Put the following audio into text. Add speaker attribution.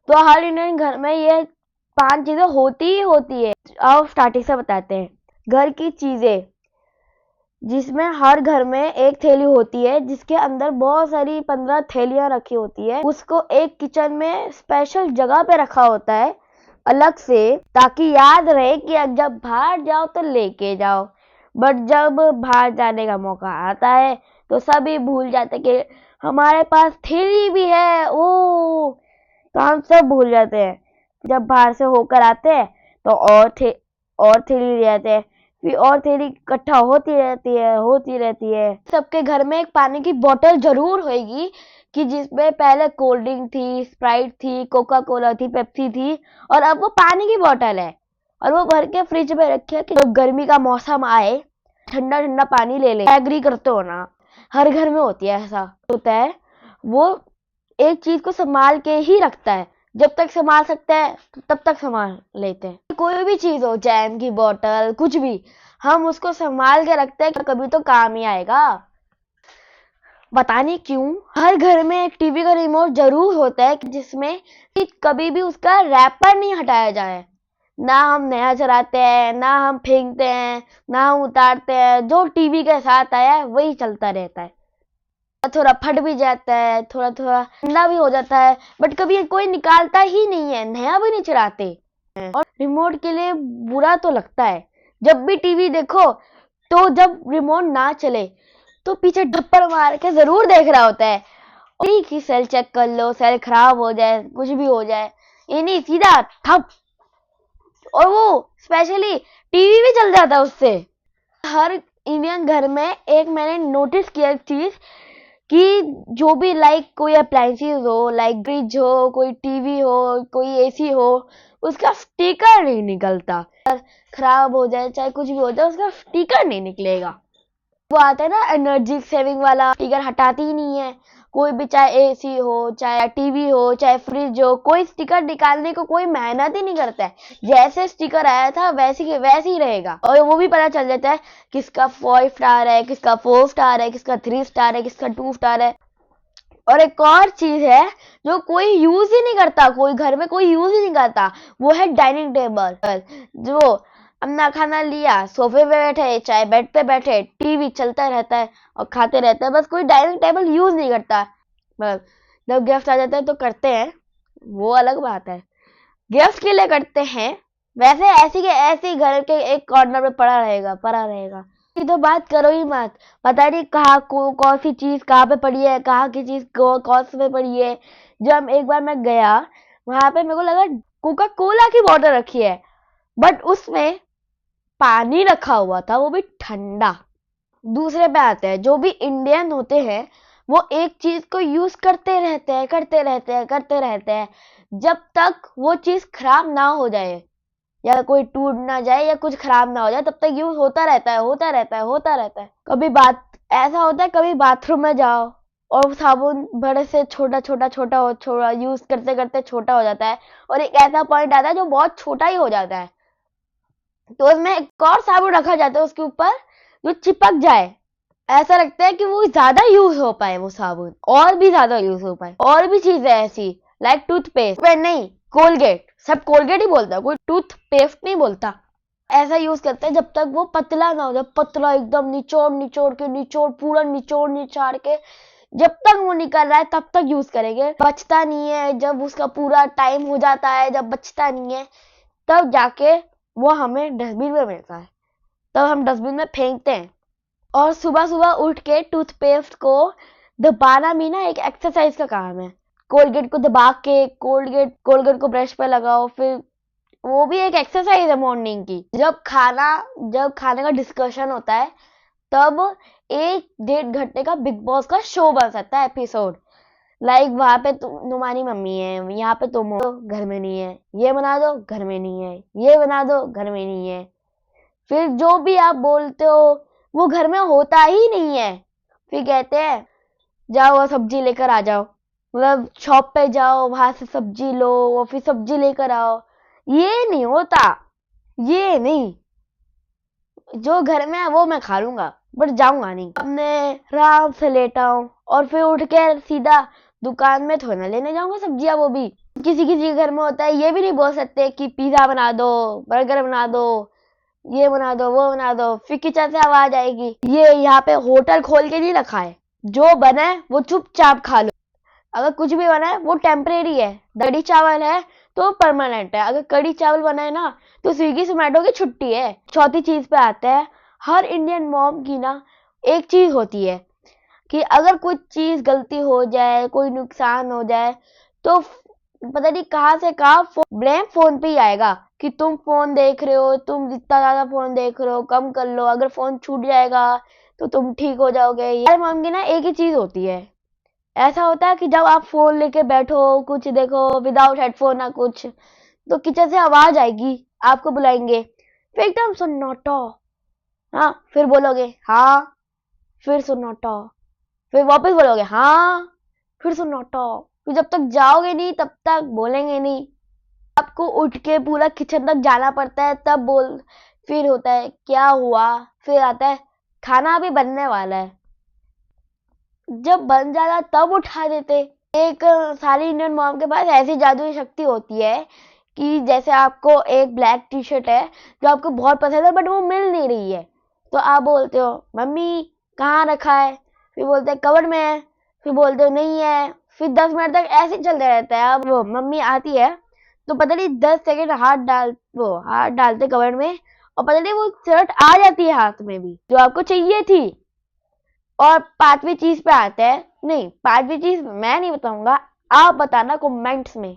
Speaker 1: तो हर इंडियन घर में ये 5 चीजें होती ही होती है। अब स्टार्टिंग से बताते हैं। घर की चीजें, जिसमें हर घर में एक थैली होती है जिसके अंदर बहुत सारी 15 थैलियां रखी होती है। उसको एक किचन में स्पेशल जगह पे रखा होता है अलग से, ताकि याद रहे कि अब जब बाहर जाओ तो लेके जाओ। बट जब बाहर जाने का मौका आता है तो सभी भूल जाते कि हमारे पास थैली भी है। ओ, तो हम सब भूल जाते हैं। जब बाहर से होकर आते हैं तो और थैली ले आते हैं, फिर और थैली इकट्ठा होती रहती है। सबके घर में एक पानी की बोतल जरूर होगी कि जिसमें पहले कोल्ड ड्रिंक थी, स्प्राइट थी, कोका कोला थी, पेप्सी थी, और अब वो पानी की बोतल है और वो भर के फ्रिज में रखी है कि जब गर्मी का मौसम आए ठंडा ठंडा पानी ले ले। एग्री करते हो ना? हर घर में होती है, ऐसा होता है। वो एक चीज को संभाल के ही रखता है, जब तक संभाल सकते हैं तब तक संभाल लेते हैं। कोई भी चीज हो, जैम की बोतल, कुछ भी, हम उसको संभाल के रखते हैं, कभी तो काम ही आएगा। पता नहीं क्यों हर घर में एक टीवी का रिमोट जरूर होता है जिसमें कभी भी उसका रैपर नहीं हटाया जाए। ना हम नया चलाते हैं, ना हम फेंकते हैं, ना हम उतारते हैं। जो टीवी के साथ आया है वही चलता रहता है। थोड़ा फट भी जाता है, थोड़ा थोड़ा ठंडा भी हो जाता है, बट कभी कोई निकालता ही नहीं है, नया भी नहीं चलाते। और रिमोट के लिए बुरा तो लगता है। जब भी टीवी देखो तो जब रिमोट ना चले तो पीछे ढप्पड़ मार के जरूर देख रहा होता है। ठीक ही सेल चेक कर लो, सेल खराब हो जाए, कुछ भी हो जाए, ये नहीं सीधा ठप। और वो स्पेशली टीवी भी चल जाता है उससे। हर इंडियन घर में एक मैंने नोटिस किया चीज कि जो भी लाइक कोई अप्लायंसेस हो, लाइक फ्रिज हो, कोई टीवी हो, कोई एसी हो, उसका स्टिकर नहीं निकलता। खराब हो जाए चाहे कुछ भी हो जाए, उसका स्टिकर नहीं निकलेगा। वो आता है ना एनर्जी सेविंग वाला, स्टिकर हटाती ही नहीं है कोई भी, चाहे एसी हो, चाहे टीवी हो, चाहे फ्रिज हो। कोई स्टिकर निकालने को कोई मेहनत ही नहीं करता है। जैसे स्टिकर आया था वैसे ही रहेगा। और वो भी पता चल जाता है किसका 5 स्टार है, किसका 4 स्टार है, किसका 3 स्टार है, किसका 2 स्टार है। और एक और चीज है जो कोई यूज ही नहीं करता, कोई घर में कोई यूज ही नहीं करता, वो है डाइनिंग टेबल। जो अपना खाना लिया, सोफे पे बैठे चाहे बेड पे बैठे, टीवी चलता रहता है और खाते रहते हैं, बस कोई डाइनिंग टेबल यूज नहीं करता। मतलब जब गेस्ट आ जाते हैं तो करते हैं, वो अलग बात है, गेस्ट के लिए करते हैं। वैसे ऐसी के ऐसी घर के एक कॉर्नर में पड़ा रहेगा। ये तो बात करो ही मत। पता नहीं कहाँ कौन सी चीज कहाँ पे पड़ी है, कहाँ की चीज कौन से पे पड़ी है। जब एक बार मैं गया वहां पे, मेरे को लगा कोका कोला की बोतल रखी है, बट उसमें पानी रखा हुआ था, वो भी ठंडा। दूसरे पे आते हैं, जो भी इंडियन होते हैं वो एक चीज को यूज करते रहते हैं जब तक वो चीज खराब ना हो जाए, या कोई टूट ना जाए, या कुछ खराब ना हो जाए, तब तक यूज होता रहता है। कभी बात ऐसा होता है, कभी बाथरूम में जाओ और साबुन बड़े से छोटा यूज करते करते छोटा हो जाता है, और एक ऐसा पॉइंट आता है जो बहुत छोटा ही हो जाता है, तो उसमें एक और साबुन रखा जाता है उसके ऊपर जो चिपक जाए। ऐसा लगता है कि वो ज्यादा यूज हो पाए, वो साबुन और भी ज्यादा यूज हो पाए। और भी चीजें ऐसी लाइक टूथपेस्ट, नहीं कोलगेट, सब कोलगेट ही बोलता है, कोई टूथपेस्ट नहीं बोलता। ऐसा यूज करते हैं जब तक वो पतला ना हो जाए, पतला एकदम पूरा निचोड़ के जब तक वो निकल रहा है तब तक यूज करेंगे। बचता नहीं है, जब उसका पूरा टाइम हो जाता है, जब बचता नहीं है तब जाके वो हमें डस्टबिन में मिलता है, तब हम डस्टबिन में फेंकते हैं। और सुबह सुबह उठ के टूथपेस्ट को दबाना भी ना एक एक्सरसाइज का काम है। कोलगेट को दबा के कोलगेट को ब्रश पे लगाओ, फिर वो भी एक एक्सरसाइज है मॉर्निंग की। जब खाने का डिस्कशन होता है तब 1-1.5 घंटे का बिग बॉस का शो बन सकता है, एपिसोड। लाइक वहां पे तुम्हारी मम्मी है, यहाँ पे तुम हो, घर में नहीं है, ये बना दो, घर में नहीं है, ये बना दो, घर में नहीं है। फिर जो भी आप बोलते हो वो घर में होता ही नहीं है। फिर कहते हैं जाओ और सब्जी लेकर आ जाओ, मतलब शॉप पे जाओ, वहां से सब्जी लो और फिर सब्जी लेकर आओ। ये नहीं होता, ये नहीं। जो घर में है वो मैं खा लूंगा, बट जाऊंगा नहीं। अपने आराम से लेटा हूं और फिर उठ के सीधा दुकान में थोड़ा ना लेने जाऊंगा सब्जियां, वो भी किसी किसी के घर में होता है, ये भी नहीं बोल सकते कि पिज्जा बना दो, बर्गर बना दो, ये बना दो, वो बना दो, फिर किचन से आवाज आएगी। ये यहाँ पे होटल खोल के नहीं रखा है, जो बना है वो चुपचाप खा लो। अगर कुछ भी बना है वो टेम्परेरी है, कड़ी चावल है तो परमानेंट है। अगर कड़ी चावल बना है ना तो स्विगी जोमेटो की छुट्टी है। चौथी चीज पे आते हैं, हर इंडियन मॉम की ना एक चीज होती है कि अगर कुछ चीज गलती हो जाए, कोई नुकसान हो जाए, तो पता नहीं कहाँ से कहाँ ब्लेम फोन पे ही आएगा कि तुम फोन देख रहे हो, तुम जितना ज्यादा फोन देख रहे हो कम कर लो, अगर फोन छूट जाएगा तो तुम ठीक हो जाओगे। यार मॉम की ना एक ही चीज होती है, ऐसा होता है कि जब आप फोन लेके बैठो कुछ देखो विदाउट हेडफोन ना कुछ, तो किचन से आवाज आएगी, आपको बुलाएंगे, फिर एकदम सन्नाटा। हाँ, फिर बोलोगे हाँ, फिर सन्नाटा, फिर वापस बोलोगे हाँ, फिर सन्नाटा, फिर जब तक जाओगे नहीं तब तक बोलेंगे नहीं। आपको उठ के पूरा किचन तक जाना पड़ता है, तब बोल, फिर होता है क्या हुआ, फिर आता है खाना अभी बनने वाला है, जब बन जाता तब उठा देते। एक सारी इंडियन मॉम के पास ऐसी जादुई शक्ति होती है कि जैसे आपको एक ब्लैक टी शर्ट है जो आपको बहुत पसंद है बट वो मिल नहीं रही है, तो आप बोलते हो मम्मी कहाँ रखा है, फिर बोलते हैं कवर में है, फिर बोलते हो नहीं है, फिर 10 मिनट तक ऐसे ही चलते रहता है। अब वो मम्मी आती है तो पता नहीं 10 सेकंड हाथ डालते कवर में, और पता नहीं वो शर्ट आ जाती है हाथ में भी जो आपको चाहिए थी। और पांचवी चीज पे आते हैं, नहीं पांचवी चीज मैं नहीं बताऊंगा, आप बताना कमेंट्स में